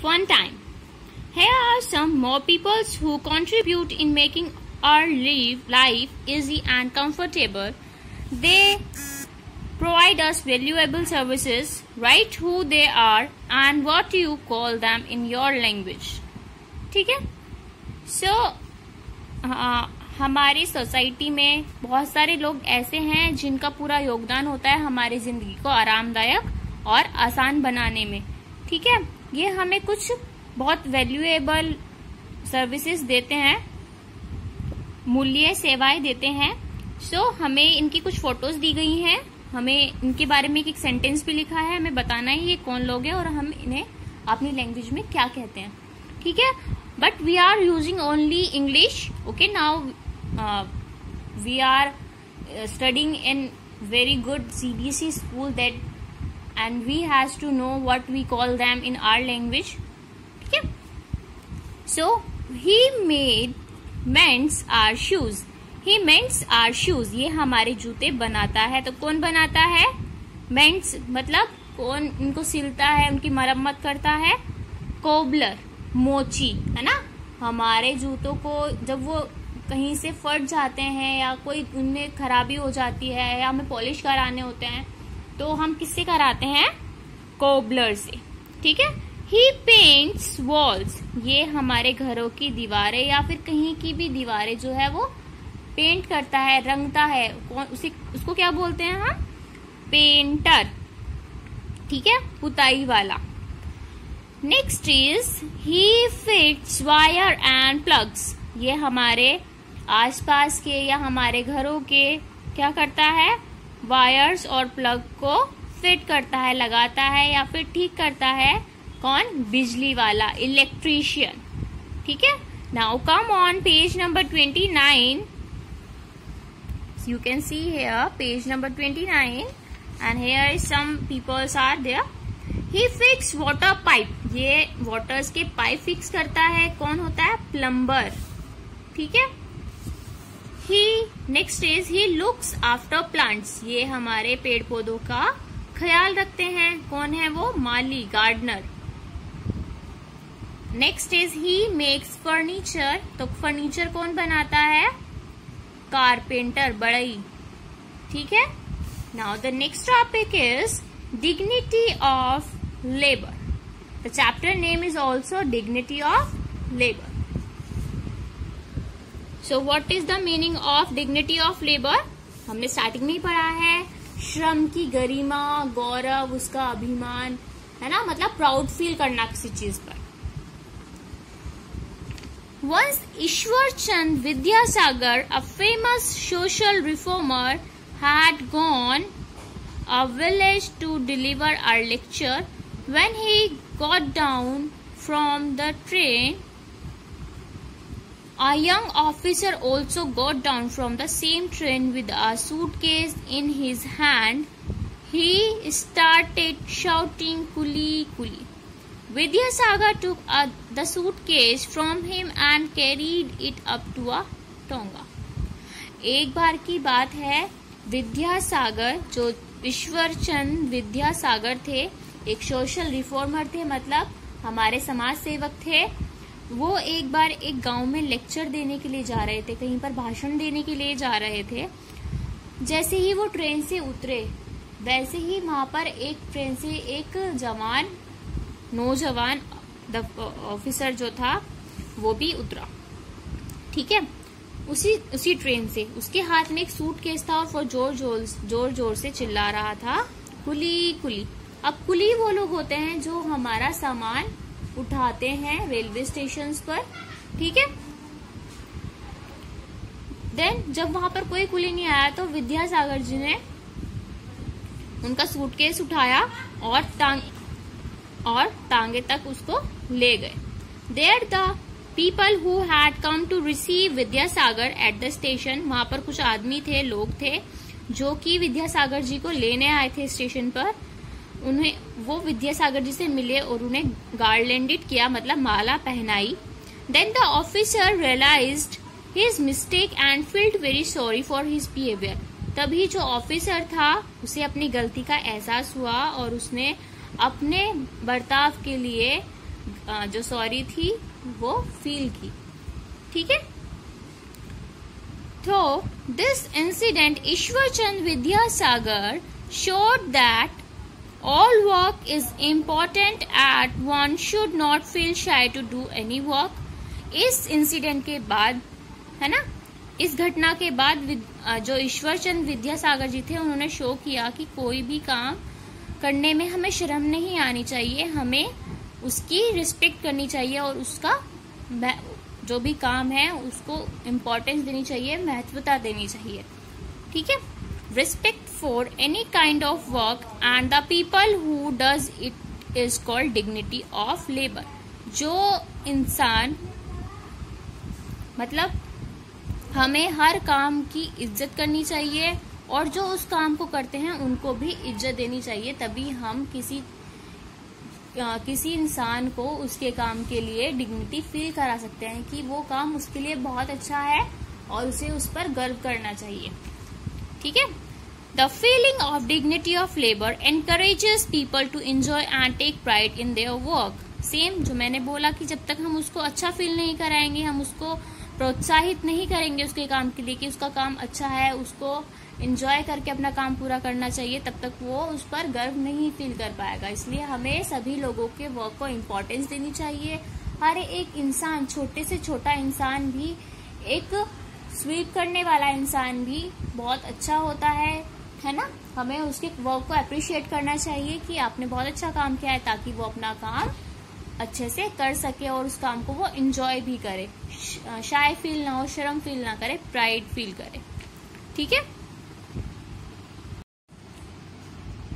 fun time. Here are some more people who contribute in making our life easy and comfortable. They provide us valuable services. Write who they are and what you call them in your language. ठीक है? So हमारी society में बहुत सारे लोग ऐसे हैं जिनका पूरा योगदान होता है हमारी जिंदगी को आरामदायक और आसान बनाने में. ठीक है, ये हमें कुछ बहुत वैल्यूएबल सर्विसेज देते हैं, मूल्य सेवाएं देते हैं. सो हमें इनकी कुछ फोटोज दी गई हैं, हमें इनके बारे में एक सेंटेंस भी लिखा है, हमें बताना है ये कौन लोग हैं और हम इन्हें अपनी लैंग्वेज में क्या कहते हैं. ठीक है, but we are using only English. Okay, now we are studying in very good CBSE school that and we has to know what we call them in our language. Okay? So he mends our shoes. He mends our shoes. ये हमारे जूते बनाता है. तो कौन बनाता है? mends मतलब कौन इनको सिलता है, उनकी मरम्मत करता है? कोबलर, मोची, है ना. हमारे जूतों को जब वो कहीं से फट जाते हैं या कोई उनमें खराबी हो जाती है या हमें पॉलिश कराने होते हैं तो हम किससे कराते हैं? कोबलर से. ठीक है. ही पेंट्स वॉल्स. ये हमारे घरों की दीवारें या फिर कहीं की भी दीवारें जो है वो पेंट करता है, रंगता है. उसको क्या बोलते हैं हम? पेंटर. ठीक है, पुताई वाला. Next is he fits wire and plugs. ये हमारे आसपास के या हमारे घरों के क्या करता है? वायर्स और प्लग को फिट करता है, लगाता है या फिर ठीक करता है. कौन? बिजली वाला, इलेक्ट्रीशियन. ठीक है. Now come on page number 29. You can see here page number 29 and here is some peoples are there. He fix water pipe. ये waters के पाइप फिक्स करता है. कौन होता है? प्लम्बर. ठीक है. Next is he looks after plants. ये हमारे पेड़ पौधों का ख्याल रखते हैं. कौन है वो? माली, gardener. Next is he makes furniture. तो फर्नीचर कौन बनाता है? कारपेंटर, बढ़ई. ठीक है. Now the next topic is dignity of labour. The chapter name is also dignity of labour. So what is the meaning of dignity of labor? हमने starting में ही पढ़ा है. श्रम की गरिमा, गौरव, उसका अभिमान, है ना, मतलब प्राउड फील करना किसी चीज पर. Once Ishwar Chand Vidyasagar, a famous social reformer, had gone a village to deliver a lecture. When he got down from the train, a young officer also got down from the same train with a suitcase in his hand. He started shouting, "Kuli, kuli." Vidyasagar took the suitcase from him and carried it up to a tonga. एक बार की बात है, विद्यासागर जो ईश्वरचंद विद्यासागर थे, एक social reformer थे, मतलब हमारे समाज सेवक थे. वो एक बार एक गांव में लेक्चर देने के लिए जा रहे थे, कहीं पर भाषण देने के लिए जा रहे थे. जैसे ही वो ट्रेन से उतरे वैसे ही वहां पर एक ट्रेन से एक नौजवान ऑफिसर जो था वो भी उतरा. ठीक है. उसी ट्रेन से उसके हाथ में एक सूटकेस था और वो जोर जोर से चिल्ला रहा था, कुली कुली. अब कुली वो लोग होते हैं जो हमारा सामान उठाते हैं रेलवे स्टेशन पर. ठीक है. देन जब वहां पर कोई कुली नहीं आया तो विद्यासागर जी ने उनका सूटकेस उठाया और टांगे तक उसको ले गए. There the people who had come to receive Vidyasagar at the station. वहां पर कुछ आदमी थे, लोग थे जो कि विद्यासागर जी को लेने आए थे स्टेशन पर. वो विद्यासागर जी से मिले और उन्हें गार्लैंडेड किया, मतलब माला पहनाई. Then the officer realised his mistake and feeled very sorry for his behaviour. तभी जो ऑफिसर था उसे अपनी गलती का एहसास हुआ और उसने अपने बर्ताव के लिए जो सॉरी थी वो फील की। ठीक है, तो this incident Ishwar Chand Vidyasagar showed that all work is important and one should not feel shy to do any work. इस इंसिडेंट के बाद, है ना, इस घटना के बाद जो ईश्वर चंद विद्यासागर जी थे उन्होंने शो किया कि कोई भी काम करने में हमें शर्म नहीं आनी चाहिए, हमें उसकी रिस्पेक्ट करनी चाहिए और उसका जो भी काम है उसको इम्पोर्टेंस देनी चाहिए, महत्वता देनी चाहिए। ठीक है, respect for any kind of work and the people who does it is called dignity of labour. जो इंसान, मतलब हमें हर काम की इज्जत करनी चाहिए और जो उस काम को करते हैं उनको भी इज्जत देनी चाहिए, तभी हम किसी इंसान को उसके काम के लिए डिग्निटी फील करा सकते हैं कि वो काम उसके लिए बहुत अच्छा है और उसे उस पर गर्व करना चाहिए। ठीक है, the feeling of dignity of labour encourages people to enjoy and take pride in their work. Same जो मैंने बोला कि जब तक हम उसको अच्छा फील नहीं कराएंगे, हम उसको प्रोत्साहित नहीं करेंगे उसके काम के लिए कि उसका काम अच्छा है, उसको एंजॉय करके अपना काम पूरा करना चाहिए, तब तक वो उस पर गर्व नहीं फील कर पाएगा। इसलिए हमें सभी लोगों के वर्क को इम्पोर्टेंस देनी चाहिए। हर एक इंसान, छोटे से छोटा इंसान भी, एक स्वीप करने वाला इंसान भी बहुत अच्छा होता है ना। हमें उसके वर्क को अप्रिशिएट करना चाहिए कि आपने बहुत अच्छा काम किया है, ताकि वो अपना काम अच्छे से कर सके और उस काम को वो एंजॉय भी करे, शाय फील ना हो, शर्म फील ना करे, प्राइड फील करे। ठीक है,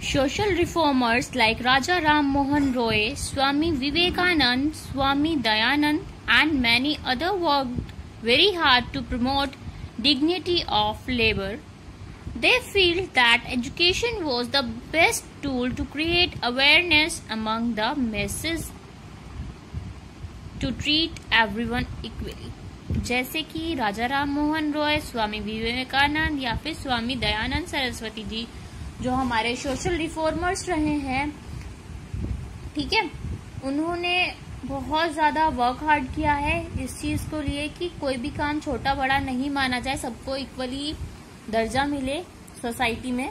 social reformers like Raja Ram Mohan Roy, Swami Vivekananda, Swami Dayanand and many other worked very hard to promote dignity of labor. They feel that education was the best tool to create awareness among the masses to treat everyone equally. जैसे कि राजा राम मोहन रॉय, स्वामी विवेकानंद या फिर स्वामी दयानंद सरस्वती जी, जो हमारे social reformers रहे हैं, ठीक है, उन्होंने बहुत ज्यादा वर्क हार्ड किया है इस चीज को लिए कि कोई भी काम छोटा बड़ा नहीं माना जाए, सबको इक्वली दर्जा मिले सोसाइटी में,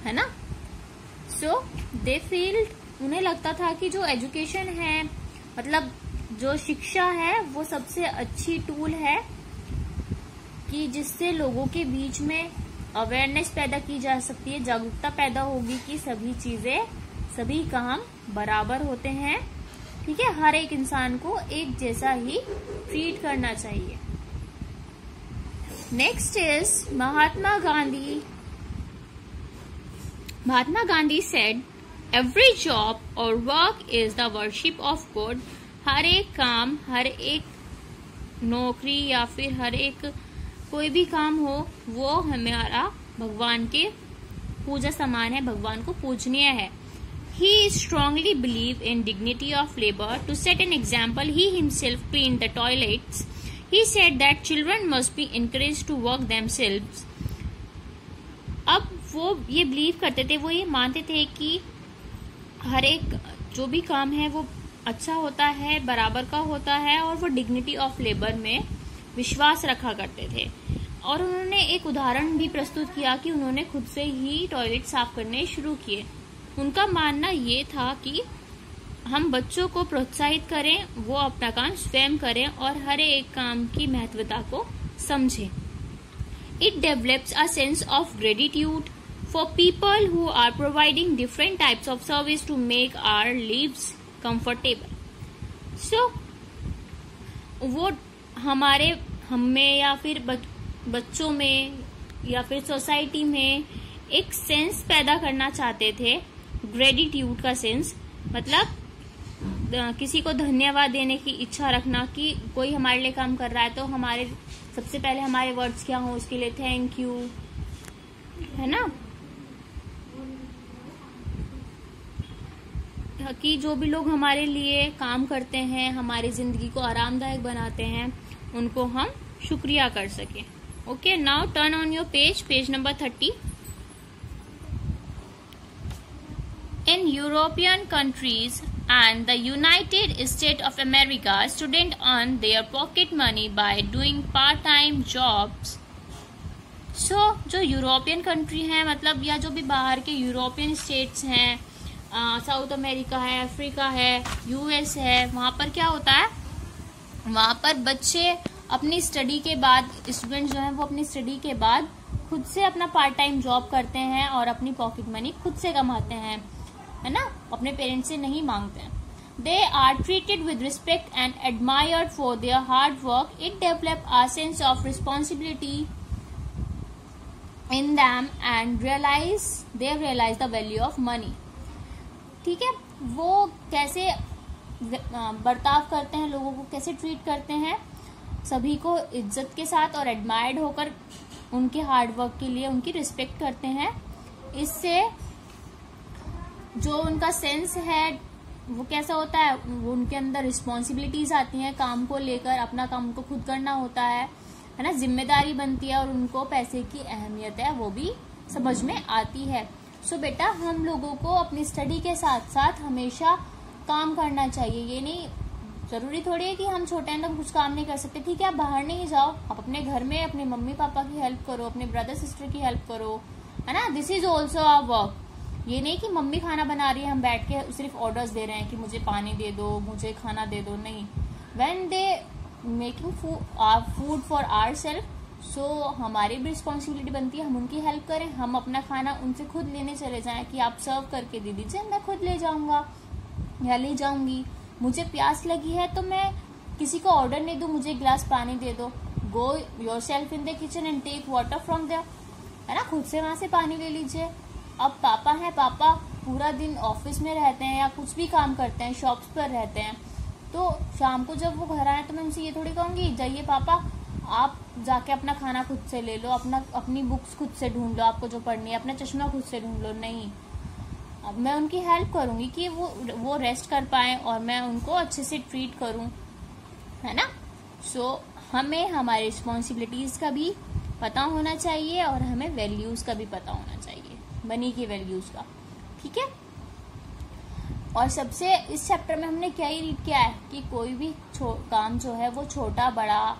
है ना। सो दे फील, उन्हें लगता था कि जो एजुकेशन है, मतलब जो शिक्षा है, वो सबसे अच्छी टूल है कि जिससे लोगों के बीच में अवेयरनेस पैदा की जा सकती है, जागरूकता पैदा होगी कि सभी चीजें, सभी काम बराबर होते हैं। ठीक है, हर एक इंसान को एक जैसा ही ट्रीट करना चाहिए। Next is Mahatma Gandhi. Mahatma Gandhi said, every job और work is the worship of God. हर एक काम, हर एक नौकरी या फिर हर एक कोई भी काम हो, वो हमारा भगवान के पूजा समान है, भगवान को पूजनीय है। He strongly believed in dignity of labor. To set an example, he himself cleaned the toilets. He said that children must be encouraged to work themselves. अब वो ये बिलीव करते थे, वो ये मानते थे कि हर एक जो भी काम है वो अच्छा होता है, बराबर का होता है, और वो डिग्निटी ऑफ लेबर में विश्वास रखा करते थे। और उन्होंने एक उदाहरण भी प्रस्तुत किया कि उन्होंने खुद से ही टॉयलेट साफ करने शुरू किए। उनका मानना ये था कि हम बच्चों को प्रोत्साहित करें, वो अपना काम स्वयं करें और हर एक काम की महत्वता को समझें। It develops a sense of gratitude for people who are providing different types of service to make our lives comfortable. So, वो हमें या फिर बच्चों में या फिर सोसाइटी में एक सेंस पैदा करना चाहते थे, ग्रेटिट्यूड का सेंस, मतलब किसी को धन्यवाद देने की इच्छा रखना कि कोई हमारे लिए काम कर रहा है तो हमारे सबसे पहले हमारे वर्ड्स क्या हो उसके लिए थैंक यू, है ना। कि जो भी लोग हमारे लिए काम करते हैं, हमारी जिंदगी को आरामदायक बनाते हैं, उनको हम शुक्रिया कर सकें। Okay, now turn on your page number 30। In European countries and the United States of America, students earn their pocket money by doing part-time jobs. So, जो यूरोपियन कंट्री है, मतलब या जो भी बाहर के यूरोपियन स्टेट्स हैं, साउथ अमेरिका है, अफ्रीका है, यूएस है, वहाँ पर क्या होता है, वहाँ पर बच्चे अपनी स्टडी के बाद, स्टूडेंट्स जो हैं वो अपनी स्टडी के बाद खुद से अपना पार्ट टाइम जॉब करते हैं और अपनी पॉकेट मनी खुद से कमाते हैं, है ना, अपने पेरेंट्स से नहीं मांगते हैं. They are treated with respect and admired for their hard work. It develop a sense of responsibility in them and they realise the value of money. ठीक है, वो कैसे बर्ताव करते हैं, लोगों को कैसे ट्रीट करते हैं, सभी को इज्जत के साथ और एडमायर्ड होकर उनके हार्ड वर्क के लिए उनकी रिस्पेक्ट करते हैं. इससे जो उनका सेंस है वो कैसा होता है, वो उनके अंदर रिस्पॉन्सिबिलिटीज आती हैं, काम को लेकर अपना काम उनको खुद करना होता है ना, जिम्मेदारी बनती है, और उनको पैसे की अहमियत है वो भी समझ में आती है. सो बेटा, हम लोगों को अपनी स्टडी के साथ साथ हमेशा काम करना चाहिए. ये नहीं जरूरी थोड़ी है कि हम छोटे हैं तो कुछ काम नहीं कर सकते. ठीक है, आप बाहर नहीं जाओ, आप अपने घर में अपने मम्मी पापा की हेल्प करो, अपने ब्रदर सिस्टर की हेल्प करो, है ना. This is also our work. ये नहीं कि मम्मी खाना बना रही है, हम बैठ के सिर्फ ऑर्डर्स दे रहे हैं कि मुझे पानी दे दो, मुझे खाना दे दो. नहीं, when they making food for our self, so हमारी भी रिस्पॉन्सिबिलिटी बनती है हम उनकी हेल्प करें. हम अपना खाना उनसे खुद लेने चले जाएं कि आप सर्व करके दे दीजिए, मैं खुद ले जाऊंगा या ले जाऊंगी. मुझे प्यास लगी है तो मैं किसी को ऑर्डर नहीं दूं, मुझे गिलास पानी दे दो. Go yourself in the kitchen and take water from there, है ना, खुद से वहां से पानी ले लीजिए. अब पापा है, पापा पूरा दिन ऑफिस में रहते हैं या कुछ भी काम करते हैं, शॉप्स पर रहते हैं, तो शाम को जब वो घर आए तो मैं उनसे ये थोड़ी कहूंगी जाइए पापा आप जाके अपना खाना खुद से ले लो, अपनी बुक्स खुद से ढूंढ लो, आपको जो पढ़नी है, अपना चश्मा खुद से ढूंढ लो. नहीं, अब मैं उनकी हेल्प करूंगी कि वो रेस्ट कर पाए और मैं उनको अच्छे से ट्रीट करूं, है ना. सो हमें हमारी रिस्पॉन्सिबिलिटीज का भी पता होना चाहिए और हमें वैल्यूज का भी पता होना चाहिए, मनी की वैल्यूज का. ठीक है, और सबसे इस चैप्टर में हमने क्या ही रीड किया है कि कोई भी काम जो है वो छोटा बड़ा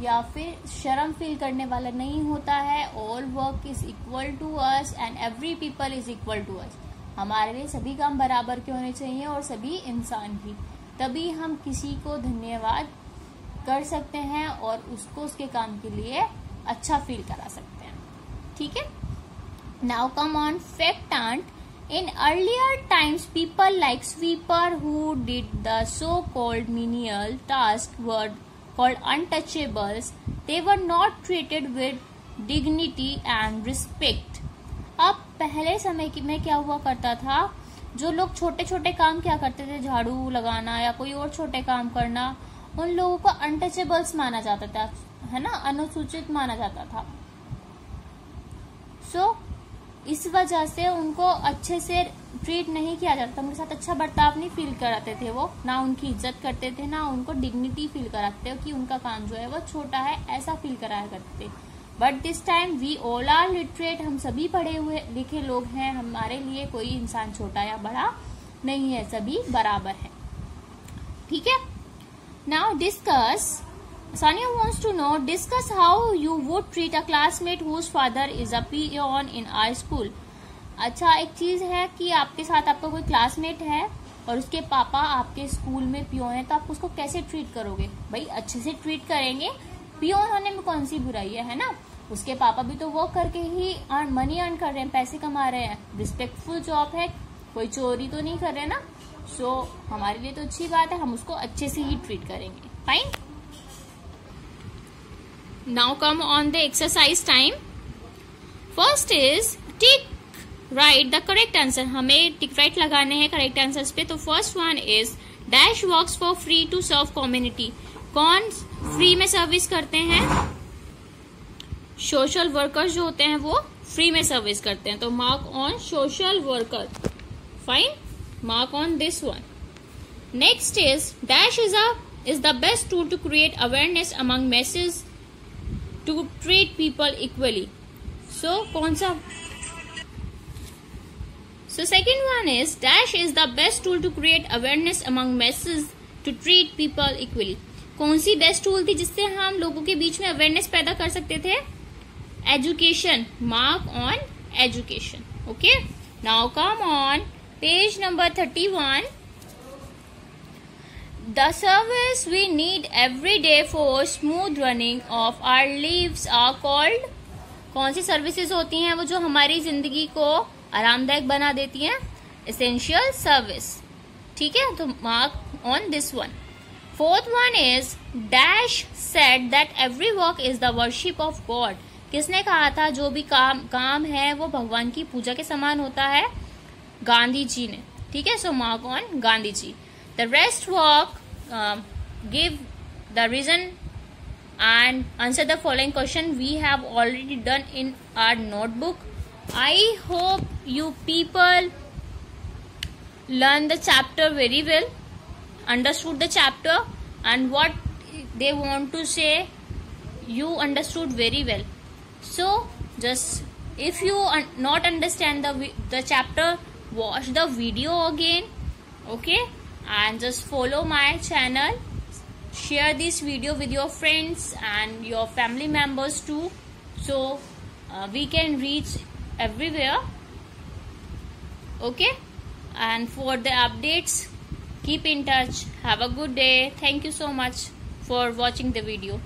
या फिर शर्म फील करने वाला नहीं होता है. All work is equal to us and every people is equal to us. हमारे लिए सभी काम बराबर के होने चाहिए और सभी इंसान भी, तभी हम किसी को धन्यवाद कर सकते हैं और उसको उसके काम के लिए अच्छा फील करा सकते हैं. ठीक है, now come on fact and. In earlier times, people like sweeper who did the so-called menial tasks were called untouchables. They were not treated with dignity and respect. अब पहले समय में क्या हुआ करता था, जो लोग छोटे छोटे काम क्या करते थे, झाड़ू लगाना या कोई और छोटे काम करना, उन लोगों को अनटचेबल्स माना जाता था, है ना, अनुसूचित माना जाता था. सो इस वजह से उनको अच्छे से ट्रीट नहीं किया जाता, उनके साथ अच्छा बर्ताव नहीं फील कराते थे, वो ना उनकी इज्जत करते थे, ना उनको डिग्निटी फील कराते थे कि उनका काम जो है वो छोटा है, ऐसा फील कराया करते थे. But this time we all are literate, हम सभी पढ़े हुए लिखे लोग हैं, हमारे लिए कोई इंसान छोटा या बड़ा नहीं है, सभी बराबर है. ठीक है, now discuss. Sania wants to know, discuss how you would treat a classmate whose father is a peon in our school. अच्छा, एक चीज है कि आपके साथ आपका कोई क्लासमेट है और उसके पापा आपके स्कूल में पियोन है, तो आप उसको कैसे ट्रीट करोगे? भाई अच्छे से ट्रीट करेंगे, पियोन होने में कौन सी बुराई है ना. उसके पापा भी तो वर्क करके ही मनी अर्न कर रहे हैं, पैसे कमा रहे हैं, रिस्पेक्टफुल जॉब है, कोई चोरी तो नहीं कर रहे ना. सो हमारे लिए तो अच्छी बात है, हम उसको अच्छे से ही ट्रीट करेंगे. Fine. Now come on the exercise time. First is tick right the correct answer. हमें tick right लगाने हैं correct answers पे. तो first one is dash works for free to serve community. कौन फ्री में सर्विस करते हैं? सोशल वर्कर्स जो होते हैं वो फ्री में सर्विस करते हैं. तो mark on social worker. Fine, mark on this one. Next is dash is the best tool to create awareness among masses to treat people equally. So कौन सा So second one is dash is the best tool to create awareness among masses to treat people equally. कौन सी best tool थी जिससे हम लोगों के बीच में awareness पैदा कर सकते थे? Education. Mark on education. Okay, now come on page number 31. The service we need every day for smooth running of our lives are called. कौन सी सर्विसेज होती हैं वो जो हमारी जिंदगी को आरामदायक बना देती हैं? Essential service. ठीक है, तो mark on this one. Fourth one is dash said that every work is the worship of God. किसने कहा था जो भी काम है वो भगवान की पूजा के समान होता है? गांधी जी ने. ठीक है, so mark on Gandhi ji. The rest work give the reason and answer the following question we have already done in our notebook. I hope you people learn the chapter very well, understood the chapter, and what they want to say you understood very well. So just if you not understand the chapter, watch the video again, okay, and just follow my channel. Share this video with your friends and your family members too, so we can reach everywhere. Okay, and for the updates, keep in touch. Have a good day. Thank you so much for watching the video.